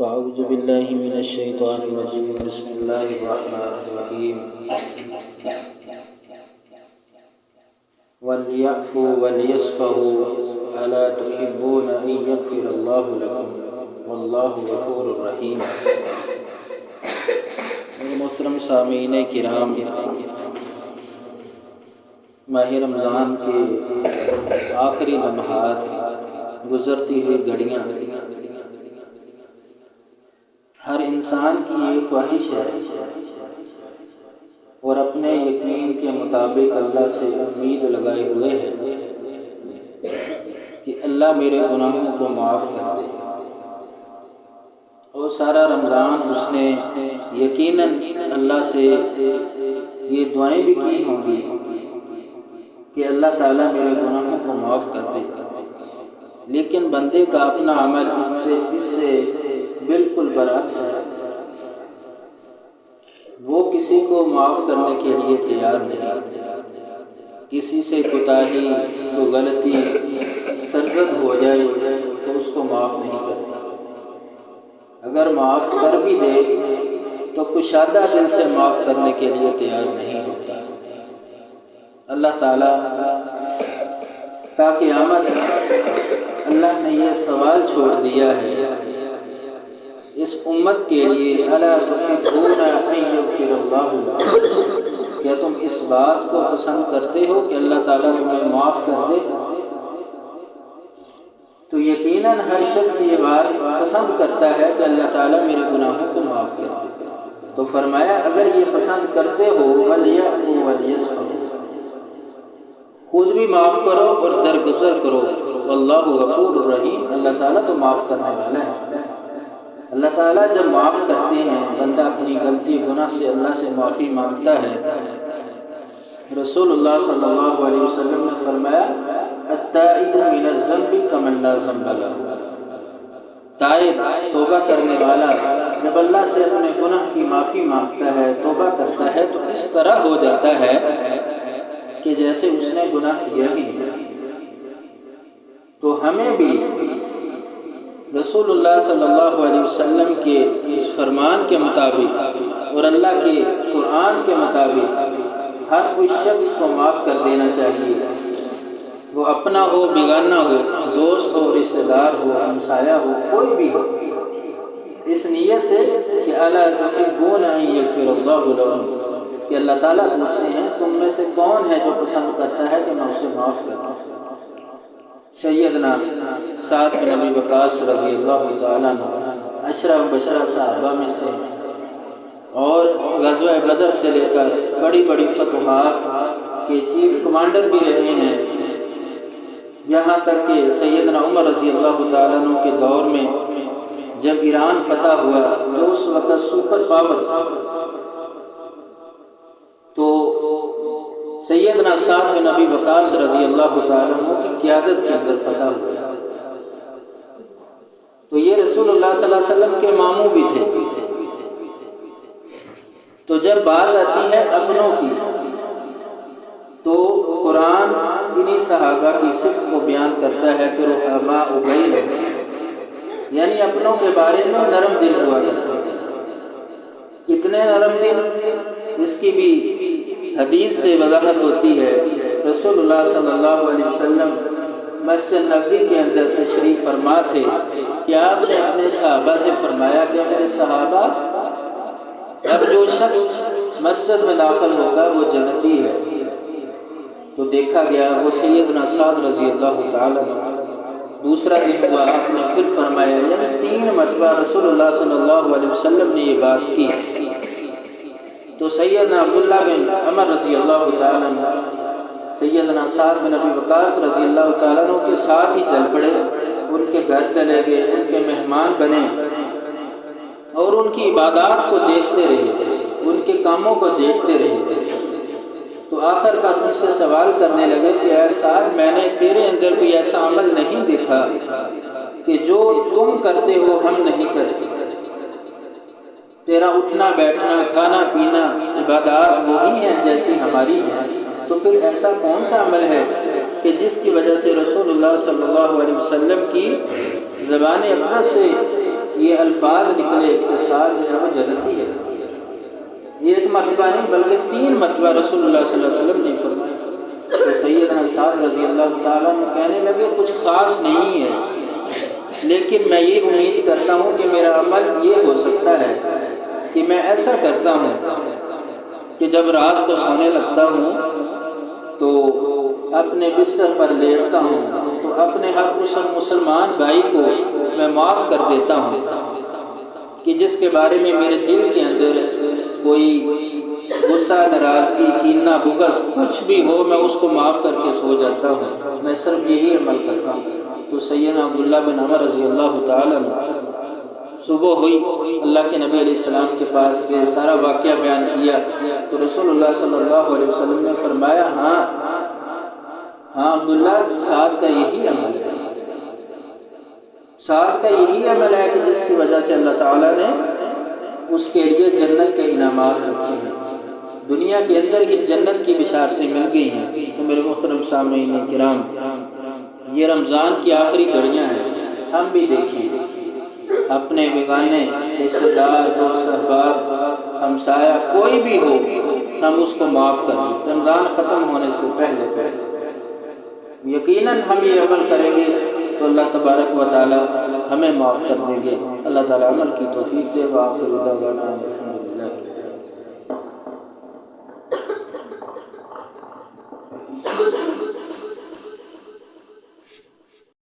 فاعوذ باللہ من الشیطان الرجیم بسم اللہ الرحمن الرحیم وَلْيَعْفُوا وَلْيَصْفَحُوا أَلَا تُحِبُّونَ أَن يَغْفِرَ اللَّهُ لَكُمْ وَاللَّهُ غَفُورٌ رَحِيمٌ۔ میرے محترم سامعین کرام، ماہ رمضان کے آخری لمحات، گزرتی ہوئی گھڑیاں، ہر انسان کی یہ خواہش ہے اور اپنے یقین کے مطابق اللہ سے امید لگائے ہوئے ہے کہ اللہ میرے گناہوں کو معاف کر دے، اور سارا رمضان اس نے یقیناً اللہ سے یہ دعائیں بھی کی ہوں گی کہ اللہ تعالیٰ میرے گناہوں کو معاف کر دے، لیکن بندے کا اپنا عمل اس سے بالکل برعکس ہے۔ وہ کسی کو معاف کرنے کے لیے تیار نہیں، کسی سے کوتاہی تو غلطی سرزد ہو جائے تو اس کو معاف نہیں کرتا، اگر معاف کر بھی دے تو کشادہ دل سے معاف کرنے کے لیے تیار نہیں ہوتا۔ اللہ تعالیٰ تا قیامت اللہ نے یہ سوال چھوڑ دیا ہے اس امت کے لیے، الا تحبون ان یغفر اللہ لکم، کیا تم اس بات کو پسند کرتے ہو کہ اللہ تعالیٰ تمہیں معاف کر دے؟ تو یقیناً ہر شخص یہ بات پسند کرتا ہے کہ اللہ تعالیٰ میرے گناہوں کو معاف کر دے۔ تو فرمایا اگر یہ پسند کرتے ہو وَلْيَعْفُوا وَلْيَصْفَحُوا، خود بھی معاف کرو اور درگزر کرو، واللہ غفور الرحیم، اللہ تعالیٰ تو معاف کرنے والا ہے۔ اللہ تعالیٰ جب معاف کرتے ہیں، بندہ اپنی غلطی گناہ سے اللہ سے معافی مانگتا ہے، رسول اللہ صلی اللہ علیہ وسلم نے فرمایا التائب من الذنب کمن لا ذنب لہ، تائب توبہ کرنے والا جب اللہ سے اپنے گناہ کی معافی مانگتا ہے، توبہ کرتا ہے، تو اس طرح ہو جاتا ہے کہ جیسے اس نے گناہ کیا ہی نہیں۔ تو ہمیں بھی رسول اللہ صلی اللہ علیہ وسلم کے اس فرمان کے مطابق اور اللہ کے قرآن کے مطابق ہر کوئی شخص کو معاف کر دینا چاہیے، وہ اپنا ہو بیگانہ ہو، دوست ہو رشتہ دار ہو ہمسایہ ہو، کوئی بھی ہو، اس نیت سے کہ الا تحبون ان یغفر اللہ لکم، کہ اللہ تعالیٰ پوچھتے ہیں تم میں سے کون ہے جو پسند کرتا ہے کہ میں اسے معاف کروں۔ سیدنا سعد بن ابی وقاص رضی اللہ تعالیٰ عنہ عشرہ مبشرہ صحابہ میں سے، اور غزوہ بدر سے لے کر بڑی بڑی فتوحات کے چیف کمانڈر بھی رہے ہیں، یہاں تک کہ سیدنا عمر رضی اللہ تعالیٰ عنہ کے دور میں جب ایران فتح ہوا جو اس وقت سپر پاور تھا، تو سیدنا سعد بن ابی وقاص رضی اللہ تعالیٰ عنہ کی قیادت کے اندر فتح ہوا، تو یہ رسول اللہ صلی اللہ علیہ وسلم کے ماموں بھی تھے۔ تو جب بات آتی ہے اپنوں کی، تو قرآن انہی صحابہ کی صفت کو بیان کرتا ہے کہ رحماء بینہم، یعنی اپنوں کے بارے میں نرم دل ہوا کرتے تھے۔ کتنے نرم دل، اس کی بھی حدیث سے وضاحت ہوتی ہے۔ رسول اللہ صلی اللہ علیہ وسلم مسجد نبوی کے اندر تشریف فرما تھے کہ آپ نے اپنے صحابہ سے فرمایا کہ میرے صحابہ، اب جو شخص مسجد میں داخل ہوگا وہ جنتی ہے۔ تو دیکھا گیا وہ سیدنا سعد رضی اللہ تعالیٰ عنہ۔ دوسرا دن ہوا، آپ نے پھر فرمایا، یعنی 3 مرتبہ رسول اللہ صلی اللہ علیہ وسلم نے یہ بات کی۔ تو سیدنا عبداللہ بن عمر رضی اللہ تعالیٰ عنہ سیدنا سعد بن ابی وقاص رضی اللہ تعالیٰ عنہ کے ساتھ ہی چل پڑے، ان کے گھر چلے گئے، ان کے مہمان بنے اور ان کی عبادات کو دیکھتے رہے، ان کے کاموں کو دیکھتے رہے۔ تو آخر کار ان سے سوال کرنے لگے کہ اے سعد، میں نے تیرے اندر کوئی ایسا عمل نہیں دیکھا کہ جو تم کرتے ہو ہم نہیں کرتے، تیرا اٹھنا بیٹھنا کھانا پینا عبادات وہی ہیں جیسی ہماری ہیں، تو پھر ایسا کون سا عمل ہے کہ جس کی وجہ سے رسول اللہ صلی اللہ علیہ وسلم کی زبان اقدس سے یہ الفاظ الفاظ نکلے کہ سعد جو ہے وہ جنتی ہے، ایک مرتبہ نہیں بلکہ 3 مرتبہ رسول اللہ صلی اللہ علیہ وسلم نے فرمایا۔ تو سیدنا سعد رضی اللہ تعالیٰ عنہ کہنے لگے کچھ خاص نہیں ہے، لیکن میں یہ امید کرتا ہوں کہ میرا عمل یہ ہو سکتا ہے کہ میں ایسا کرتا ہوں کہ جب رات کو سونے لگتا ہوں تو اپنے بستر پر لیٹتا ہوں تو اپنے ہر اس مسلمان بھائی کو میں معاف کر دیتا ہوں کہ جس کے بارے میں میرے دل کے اندر کوئی غصہ، ناراضگی، کینہ، بغض کچھ بھی ہو، میں اس کو معاف کر کے سو جاتا ہوں، میں صرف یہی عمل کرتا ہوں۔ تو سیدنا عبداللہ بن عمر رضی اللہ تعالیٰ عنہ صبح ہوئی، اللہ کے نبی علیہ السلام کے پاس گئے، سارا واقعہ بیان کیا تو رسول اللہ صلی اللہ علیہ وسلم نے فرمایا ہاں عبداللہ، سعد کا یہی عمل ہے، سعد کا یہی عمل ہے کہ جس کی وجہ سے اللہ تعالیٰ نے اس کے لیے جنت کے انعامات رکھے ہیں، دنیا کے اندر ہی جنت کی بشارتیں مل گئی ہیں۔ تو میرے محترم سامعین کرام، یہ رمضان کی آخری گھڑیاں ہیں، ہم بھی دیکھیں اپنے بیگانے رشتہ دار، دوست احباب، ہمسایہ کوئی بھی ہو، ہم اس کو معاف کریں رمضان ختم ہونے سے پہلے۔ یقیناً ہم یہ عمل کریں گے تو اللہ تبارک و تعالی ہمیں معاف کر دیں گے۔ اللہ تعالی عمل کی توفیق دے۔ وآخر دعوانا